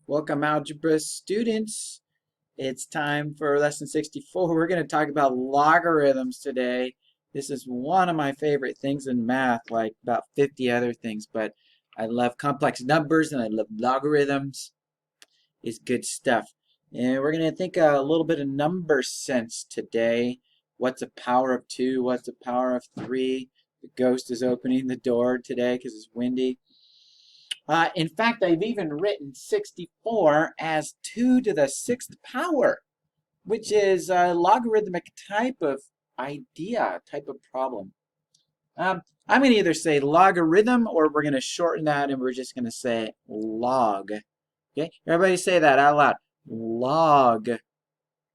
Welcome, Algebra students. It's time for lesson 64. We're going to talk about logarithms today. This is one of my favorite things in math, like about 50 other things, but I love complex numbers and I love logarithms. It's good stuff. And we're going to think a little bit of number sense today. What's a power of 2? What's a power of 3? The ghost is opening the door today because it's windy. In fact, I've even written 64 as 2 to the 6th power, which is a logarithmic type of idea, type of problem. I'm going to either say logarithm or we're going to shorten that and we're just going to say log. Okay, everybody say that out loud. Log.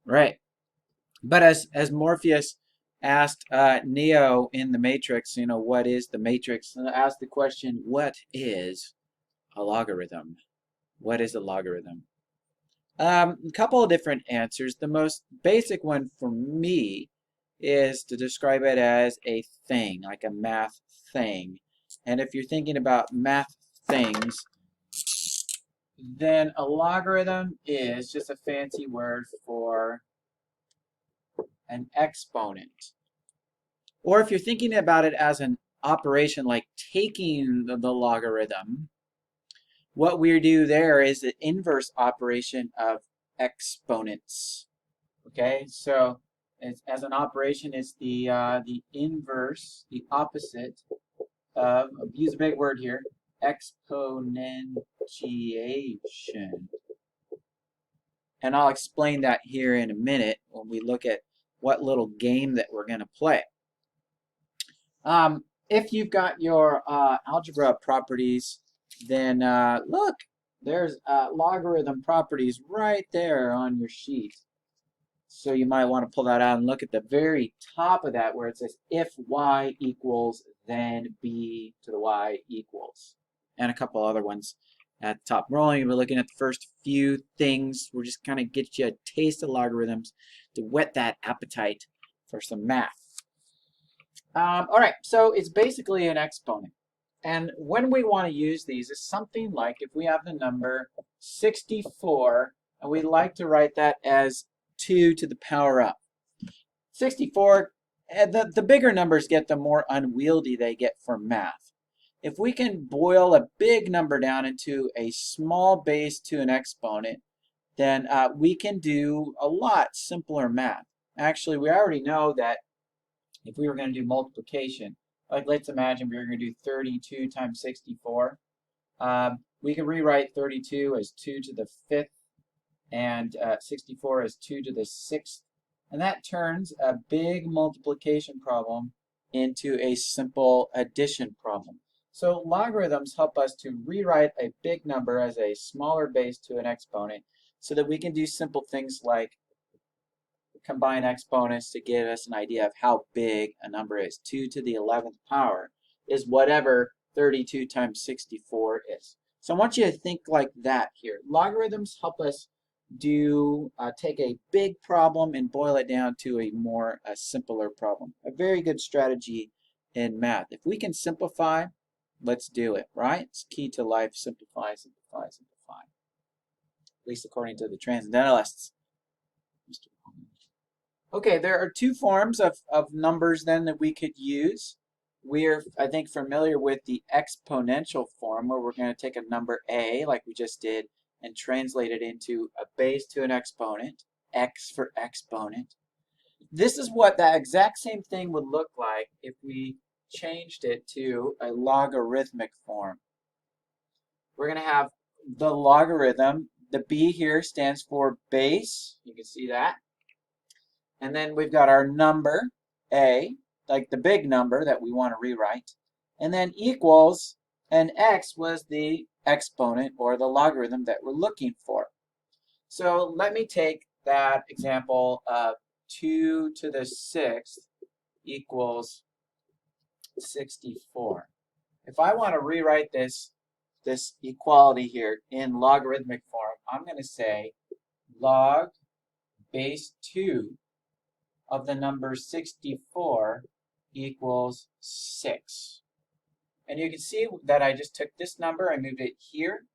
Right. But as Morpheus asked Neo in the Matrix, what is the Matrix? And asked the question, what is a logarithm? What is a logarithm? A couple of different answers. The most basic one for me is to describe it as a thing, like a math thing. And if you're thinking about math things, then a logarithm is just a fancy word for an exponent. Or if you're thinking about it as an operation like taking the logarithm, what we do there is the inverse operation of exponents. Okay, so as an operation, it's the inverse, the opposite of, use a big word here, exponentiation. And I'll explain that here in a minute when we look at what little game that we're going to play. If you've got your algebra properties, then look, there's logarithm properties right there on your sheet. So you might want to pull that out and look at the very top of that where it says if y equals then b to the y equals, and a couple other ones at the top. We're only going to be looking at the first few things. We're just kind of get you a taste of logarithms to whet that appetite for some math. All right, so it's basically an exponent. And when we want to use these, it's something like if we have the number 64, and we like to write that as 2 to the power of. 64, the bigger numbers get, the more unwieldy they get for math. If we can boil a big number down into a small base to an exponent, then we can do a lot simpler math. Actually, we already know that if we were going to do multiplication, like let's imagine we were going to do 32 times 64. We can rewrite 32 as 2 to the 5th and 64 as 2 to the 6th. And that turns a big multiplication problem into a simple addition problem. So logarithms help us to rewrite a big number as a smaller base to an exponent so that we can do simple things like combine exponents to give us an idea of how big a number is. 2 to the 11th power is whatever 32 times 64 is. So I want you to think like that here. Logarithms help us take a big problem and boil it down to a simpler problem. A very good strategy in math. If we can simplify, let's do it, right? It's key to life. Simplify, simplify, simplify. At least according to the transcendentalists. Okay, there are two forms of numbers then that we could use. We're, I think, familiar with the exponential form where we're going to take a number a, like we just did, and translate it into a base to an exponent, x for exponent. This is what that exact same thing would look like if we changed it to a logarithmic form. We're going to have the logarithm. The b here stands for base. You can see that. And then we've got our number, a, like the big number that we want to rewrite. And then equals, and x was the exponent or the logarithm that we're looking for. So let me take that example of 2 to the 6th equals 64. If I want to rewrite this equality here in logarithmic form, I'm going to say log base 2 of the number 64 equals 6. And you can see that I just took this number, I moved it here,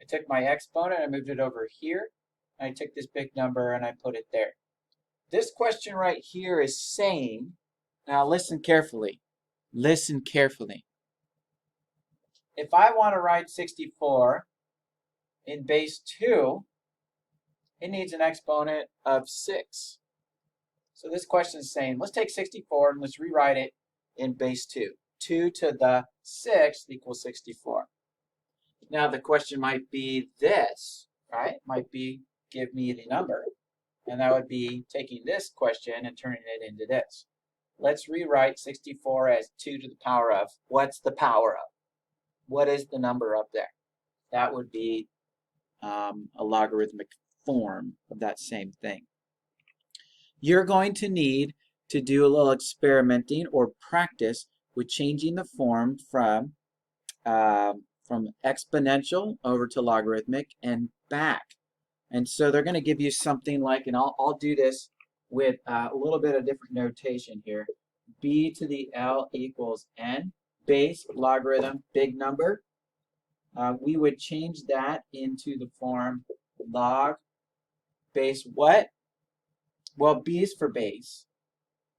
I took my exponent, I moved it over here. I took this big number and I put it there. This question right here is saying, now listen carefully. Listen carefully. If I want to write 64 in base 2, it needs an exponent of 6. So this question is saying, let's take 64 and let's rewrite it in base 2. 2 to the 6th equals 64. Now the question might be this, right? Might be, give me the number. And that would be taking this question and turning it into this. Let's rewrite 64 as 2 to the power of. What's the power of? What is the number up there? That would be a logarithmic form of that same thing. You're going to need to do a little experimenting or practice with changing the form from exponential over to logarithmic and back. And so they're going to give you something like, and I'll do this with a little bit of different notation here. B to the L equals n, base, logarithm, big number. We would change that into the form log base what? Well, B is for base.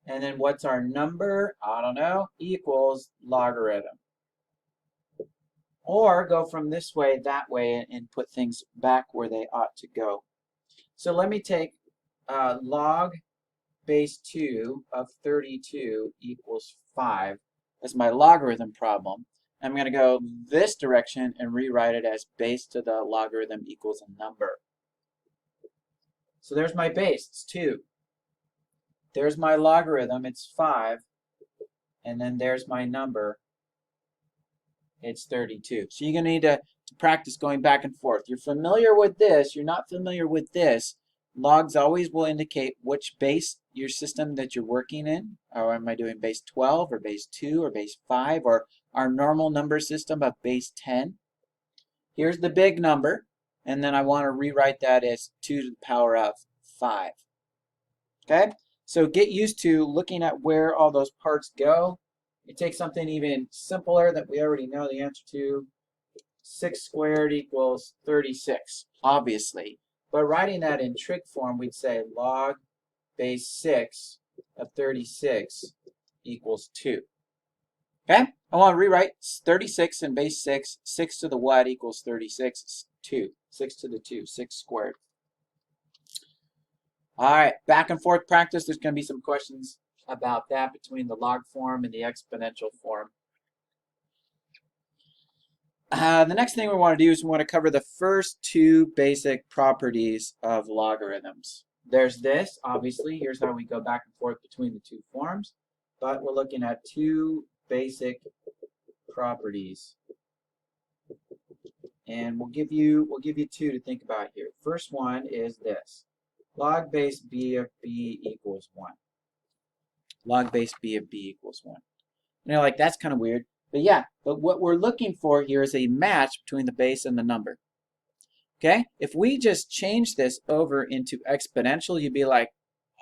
And then what's our number? I don't know. Equals logarithm. Or go from this way, that way, and put things back where they ought to go. So let me take log base 2 of 32 equals 5 as my logarithm problem. I'm going to go this direction and rewrite it as base to the logarithm equals a number. So there's my base, it's 2. There's my logarithm, it's 5. And then there's my number, it's 32. So you're going to need to practice going back and forth. You're familiar with this, you're not familiar with this. Logs always will indicate which base your system that you're working in. Or am I doing base 12 or base 2 or base 5 or our normal number system of base 10? Here's the big number, and then I want to rewrite that as 2 to the power of 5. Okay? So get used to looking at where all those parts go. You take something even simpler that we already know the answer to. 6 squared equals 36, obviously. But writing that in trig form, we'd say log base 6 of 36 equals 2. Okay? I want to rewrite 36 in base 6. 6 to the what equals 36? It's 2. 6 to the 2, 6 squared. All right, back and forth practice. There's going to be some questions about that between the log form and the exponential form. The next thing we want to do is we want to cover the first 2 basic properties of logarithms. There's this, obviously. Here's how we go back and forth between the 2 forms. But we're looking at 2 basic properties. And we'll give you 2 to think about here. First one is this. Log base b of b equals 1. Log base b of b equals 1. You know, like, that's kind of weird. But yeah, but what we're looking for here is a match between the base and the number. Okay? If we just change this over into exponential, you'd be like,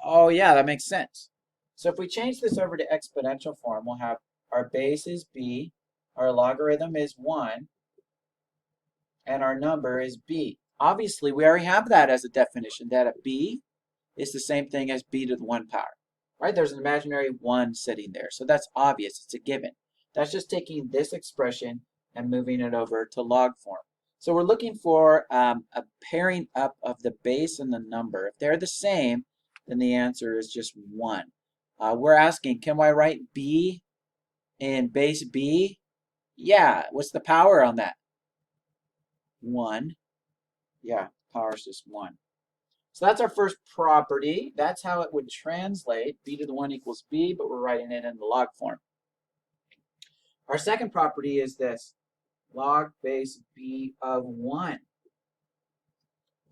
oh yeah, that makes sense. So if we change this over to exponential form, we'll have our base is b, our logarithm is 1, and our number is b. Obviously, we already have that as a definition, that a b is the same thing as b to the 1 power. Right? There's an imaginary 1 sitting there. So that's obvious. It's a given. That's just taking this expression and moving it over to log form. So we're looking for a pairing up of the base and the number. If they're the same, then the answer is just 1. We're asking, can I write b in base b? Yeah. What's the power on that? 1. Yeah, power is just 1. So that's our first property. That's how it would translate. B to the 1 equals b, but we're writing it in the log form. Our second property is this. Log base b of 1.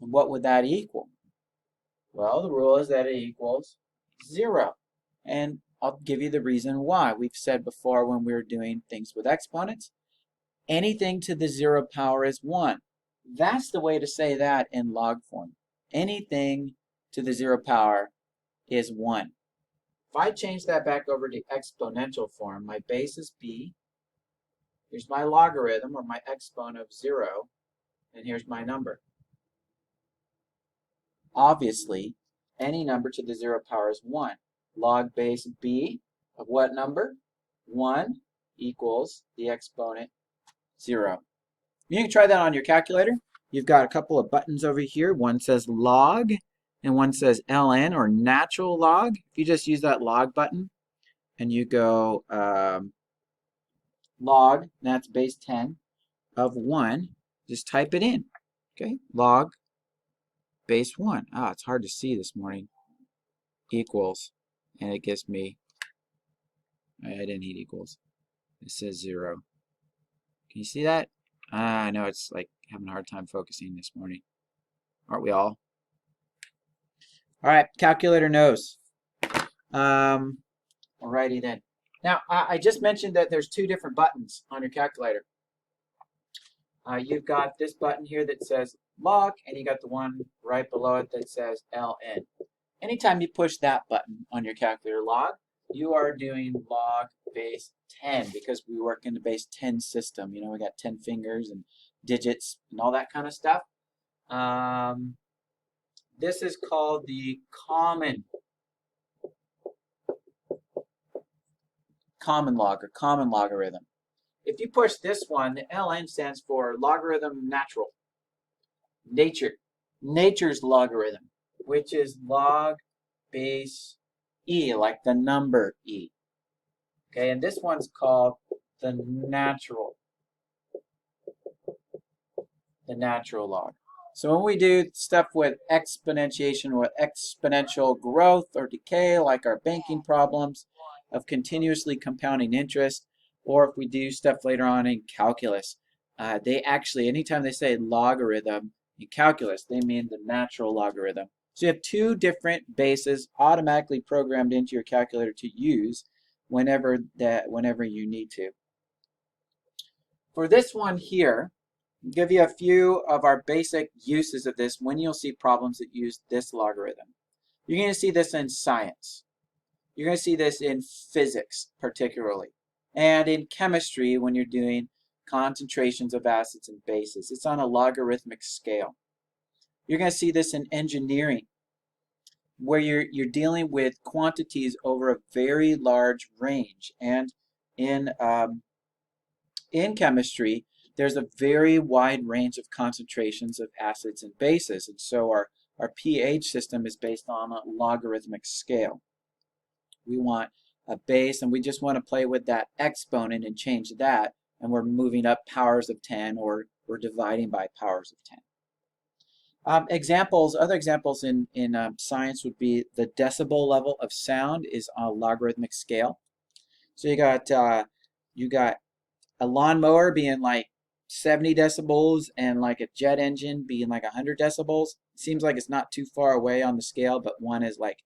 And what would that equal? Well, the rule is that it equals 0. And I'll give you the reason why. We've said before when we were doing things with exponents, anything to the 0 power is 1. That's the way to say that in log form. Anything to the 0 power is 1. If I change that back over to exponential form, my base is b. Here's my logarithm, or my exponent of 0. and here's my number. Obviously, any number to the 0 power is 1. Log base b of what number? 1 equals the exponent 0. You can try that on your calculator. You've got a couple of buttons over here. One says log and one says ln, or natural log. If you just use that log button and you go log, that's base 10 of 1, just type it in. Okay, log base 1. Ah, it's hard to see this morning. Equals, and it gives me, I didn't need equals. It says 0. Can you see that? I know it's like having a hard time focusing this morning. Aren't we all? All right, calculator knows. Alrighty then. Now, I just mentioned that there's 2 different buttons on your calculator. You've got this button here that says log, and you got the one right below it that says ln. Anytime you push that button on your calculator, log, you are doing log base 10, because we work in the base 10 system. You know, we got 10 fingers and digits and all that kind of stuff. This is called the common log, or common logarithm. If you push this one, the ln stands for logarithm natural. Nature's logarithm, which is log base e, like the number e. Okay, and this one's called the natural log. So when we do stuff with exponentiation, with exponential growth or decay, like our banking problems of continuously compounding interest, or if we do stuff later on in calculus, they actually, anytime they say logarithm in calculus, they mean the natural logarithm. So you have 2 different bases automatically programmed into your calculator to use whenever you need to. For this one here, I'll give you a few of our basic uses of this when you'll see problems that use this logarithm. You're going to see this in science. You're going to see this in physics particularly, and in chemistry when you're doing concentrations of acids and bases. It's on a logarithmic scale. You're going to see this in engineering, where you're dealing with quantities over a very large range. And in chemistry, there's a very wide range of concentrations of acids and bases. And so our pH system is based on a logarithmic scale. We want a base, and we just want to play with that exponent and change that, and we're moving up powers of 10, or we're dividing by powers of 10. Other examples in science would be the decibel level of sound is on a logarithmic scale. So you got a lawnmower being like 70 decibels and like a jet engine being like 100 decibels. It seems like it's not too far away on the scale, but one is like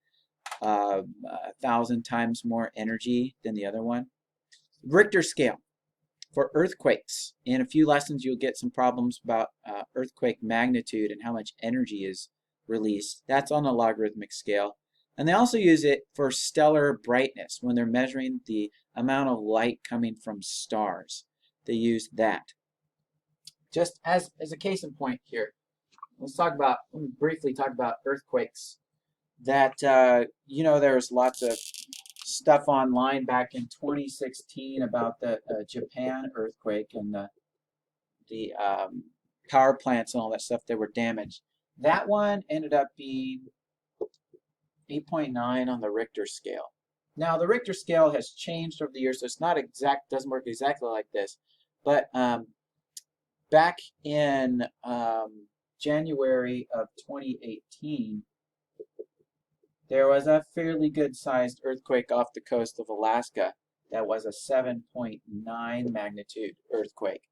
1,000 times more energy than the other one. Richter scale for earthquakes. In a few lessons you'll get some problems about earthquake magnitude and how much energy is released. That's on a logarithmic scale. And they also use it for stellar brightness when they're measuring the amount of light coming from stars. They use that. Just as a case in point here, let me briefly talk about earthquakes. That you know, there's lots of stuff online back in 2016 about the Japan earthquake and the power plants and all that stuff that were damaged. That one ended up being 8.9 on the Richter scale. Now the Richter scale has changed over the years, so it's not exact, doesn't work exactly like this. But back in January of 2018, there was a fairly good-sized earthquake off the coast of Alaska that was a 7.9 magnitude earthquake.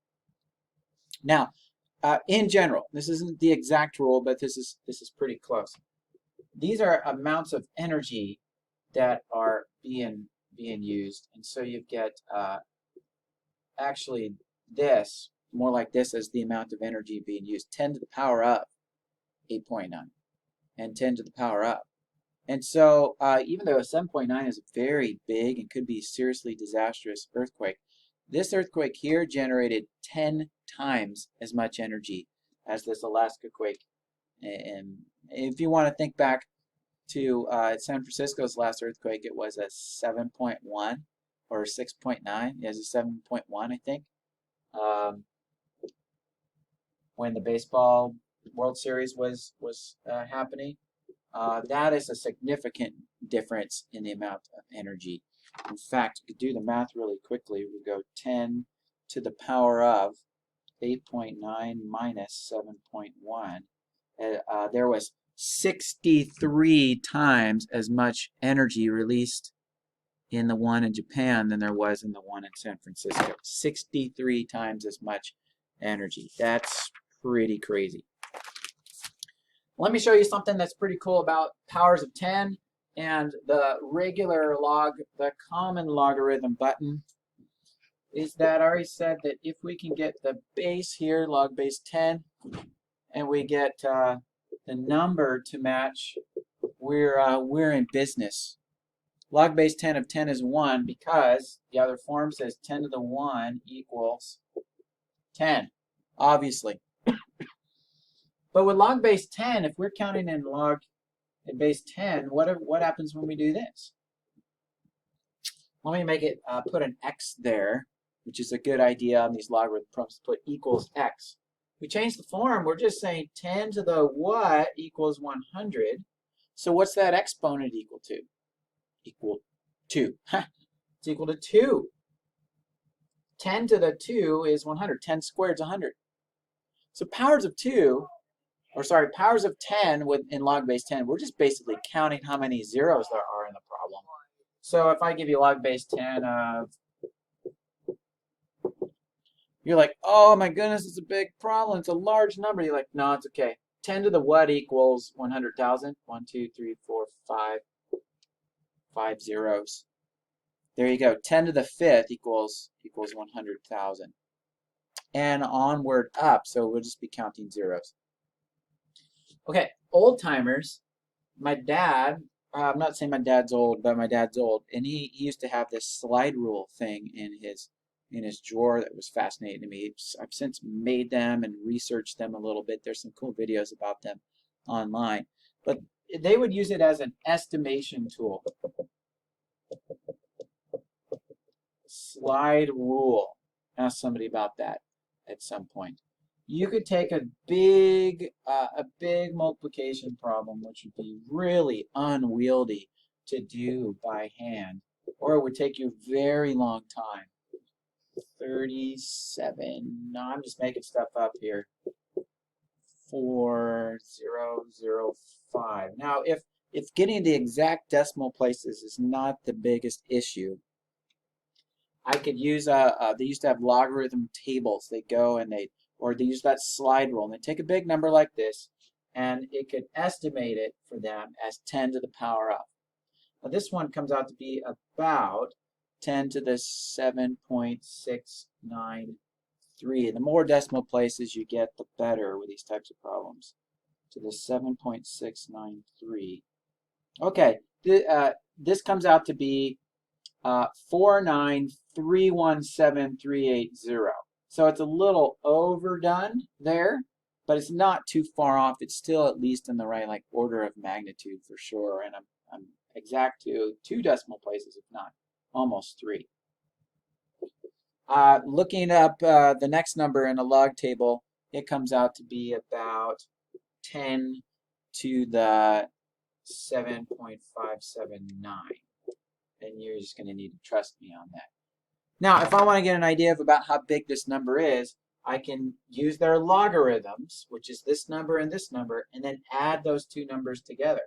Now, in general, this isn't the exact rule, but this is pretty close. These are amounts of energy that are being used, and so you get actually this, more like this as the amount of energy being used, 10 to the power of 8.9 and 10 to the power of. And so even though a 7.9 is a very big and could be seriously disastrous earthquake, this earthquake here generated 10 times as much energy as this Alaska quake. And if you want to think back to San Francisco's last earthquake, it was a 7.1 or 6.9. It was a 7.1, I think, when the baseball World Series was happening. That is a significant difference in the amount of energy. In fact, you could do the math really quickly. We go 10 to the power of 8.9 minus 7.1. There was 63 times as much energy released in the one in Japan than there was in the one in San Francisco. 63 times as much energy. That's pretty crazy. Let me show you something that's pretty cool about powers of 10 and the regular log, the common logarithm button, is that I already said that if we can get the base here, log base 10, and we get the number to match, we're in business. Log base 10 of 10 is 1 because the other form says 10 to the 1 equals 10, obviously. But with log base 10, if we're counting in base 10, what happens when we do this? Let me make it put an x there, which is a good idea on these logarithm problems, put equals x. We change the form, we're just saying 10 to the what equals 100. So what's that exponent equal to? Equal 2. It's equal to 2. 10 to the 2 is 100. 10 squared is 100. So powers of 10 in log base 10, we're just basically counting how many zeros there are in the problem. So if I give you log base 10 of, you're like, oh my goodness, it's a big problem. It's a large number. You're like, no, it's okay. 10 to the what equals 100,000? 1, 2, 3, 4, 5. 5 zeros. There you go. 10 to the 5th equals 100,000. And onward up, so we'll just be counting zeros. Okay, old timers. My dad, I'm not saying my dad's old, but my dad's old, and he used to have this slide rule thing in his drawer that was fascinating to me. I've since made them and researched them a little bit. There's some cool videos about them online. But they would use it as an estimation tool. Slide rule. Ask somebody about that at some point. You could take a big multiplication problem, which would be really unwieldy to do by hand, or it would take you a very long time. 37. No, I'm just making stuff up here. 4005. Now, if getting the exact decimal places is not the biggest issue, I could use they used to have logarithm tables. They go and they use that slide rule, and they take a big number like this, and it could estimate it for them as 10 to the power of. Now this one comes out to be about 10 to the 7.693. The more decimal places you get, the better with these types of problems. To the 7.693. Okay, this comes out to be 49317,380. So it's a little overdone there, but it's not too far off. It's still at least in the right order of magnitude for sure, and I'm exact to 2 decimal places, if not almost 3. Looking up the next number in a log table, it comes out to be about 10 to the 7.579. And you're just going to need to trust me on that. Now, if I want to get an idea of about how big this number is, I can use their logarithms, which is this number and this number, and then add those 2 numbers together.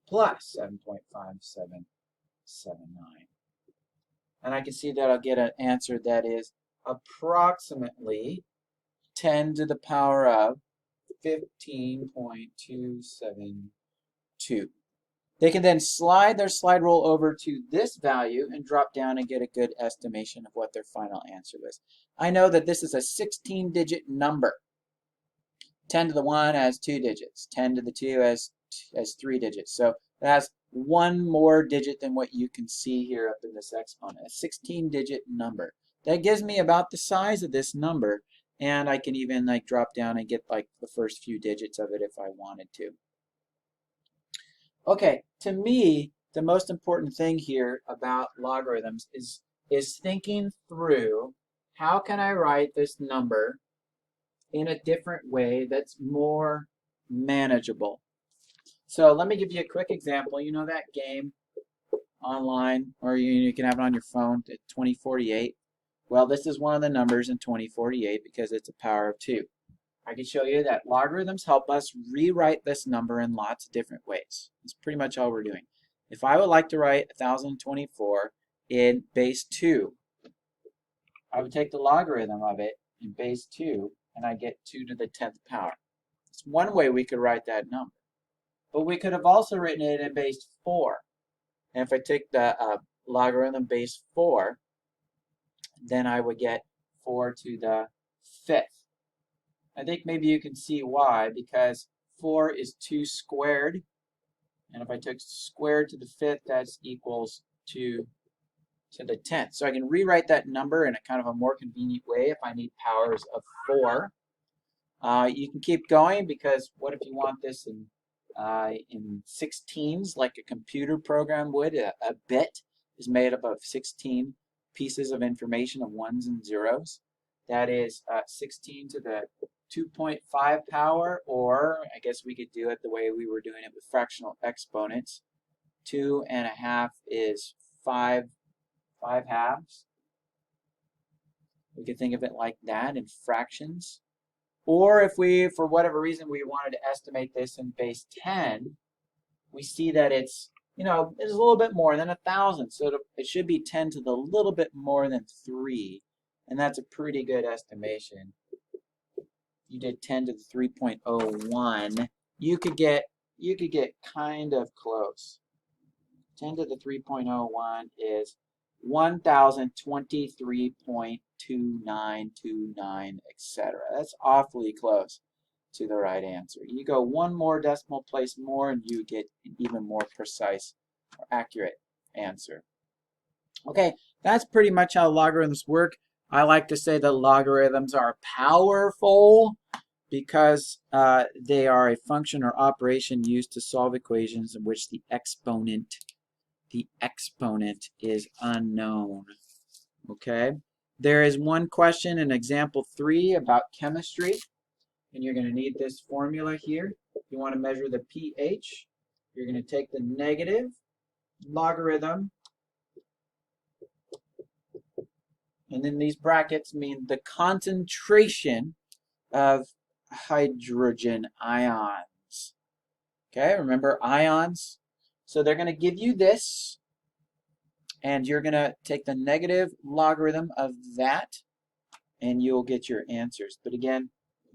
Plus 7.5779. And I can see that I'll get an answer that is approximately 10 to the power of 15.272. They can then slide their slide rule over to this value and drop down and get a good estimation of what their final answer was. I know that this is a 16-digit number. 10 to the 1 has 2 digits. 10 to the 2 has 3 digits. So it has 1 more digit than what you can see here up in this exponent. A 16-digit number. That gives me about the size of this number. And I can even like drop down and get like the first few digits of it if I wanted to. Okay, to me, the most important thing here about logarithms is thinking through how can I write this number in a different way that's more manageable. So let me give you a quick example. You know that game online, or you can have it on your phone, 2048? Well, this is one of the numbers in 2048 because it's a power of 2. I can show you that logarithms help us rewrite this number in lots of different ways. That's pretty much all we're doing. If I would like to write 1024 in base 2, I would take the logarithm of it in base 2, and I get 2 to the 10th power. It's one way we could write that number. But we could have also written it in base 4. And if I take the logarithm base 4, then I would get 4 to the 5th. I think maybe you can see why, because 4 is 2 squared. And if I took squared to the 5th, that equals 2 to the 10th. So I can rewrite that number in a kind of a more convenient way if I need powers of 4. You can keep going, because what if you want this in 16s, like a computer program would? A bit is made up of 16 pieces of information of ones and zeros. That is 16 to the 2.5 power, or I guess we could do it the way we were doing it with fractional exponents. 2.5 is 5 halves. We could think of it like that in fractions. Or if we, for whatever reason, we wanted to estimate this in base 10, we see that it's, it's a little bit more than 1,000. So it should be 10 to the little bit more than 3. And that's a pretty good estimation. You did 10 to the 3.01. You could get kind of close. 10 to the 3.01 is 1023.2929, etc. That's awfully close to the right answer. You go one more decimal place more and you get an even more precise or accurate answer. Okay, that's pretty much how logarithms work. I like to say that logarithms are powerful because they are a function or operation used to solve equations in which the exponent is unknown. Okay, there is one question in example 3 about chemistry, and you're going to need this formula here. If you want to measure the pH, you're going to take the negative logarithm, and then these brackets mean the concentration of hydrogen ions. Okay, remember ions? So they're going to give you this, and you're going to take the negative logarithm of that, and you'll get your answers. But again,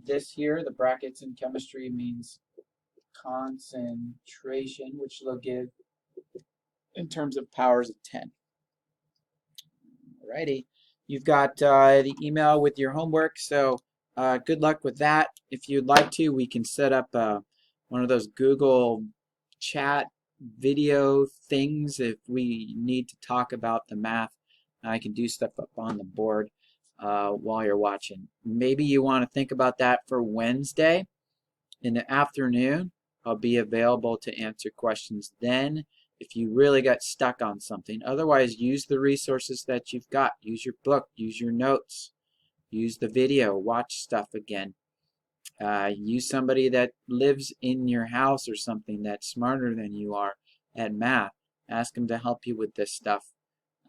this here, the brackets in chemistry, means concentration, which they'll give in terms of powers of 10. Alrighty, you've got the email with your homework, so good luck with that. If you'd like to, we can set up one of those Google chat video things if we need to talk about the math. I can do stuff up on the board while you're watching. Maybe you want to think about that for Wednesday in the afternoon. I'll be available to answer questions then if you really got stuck on something. Otherwise, use the resources that you've got. Use your book, use your notes, use the video, watch stuff again. Use somebody that lives in your house or something that's smarter than you are at math. Ask them to help you with this stuff.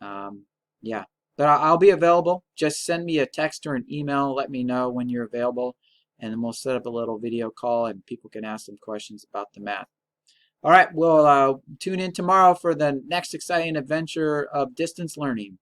Yeah, but I'll be available. Just send me a text or an email. Let me know when you're available, and then we'll set up a little video call and people can ask some questions about the math. All right, we'll tune in tomorrow for the next exciting adventure of distance learning.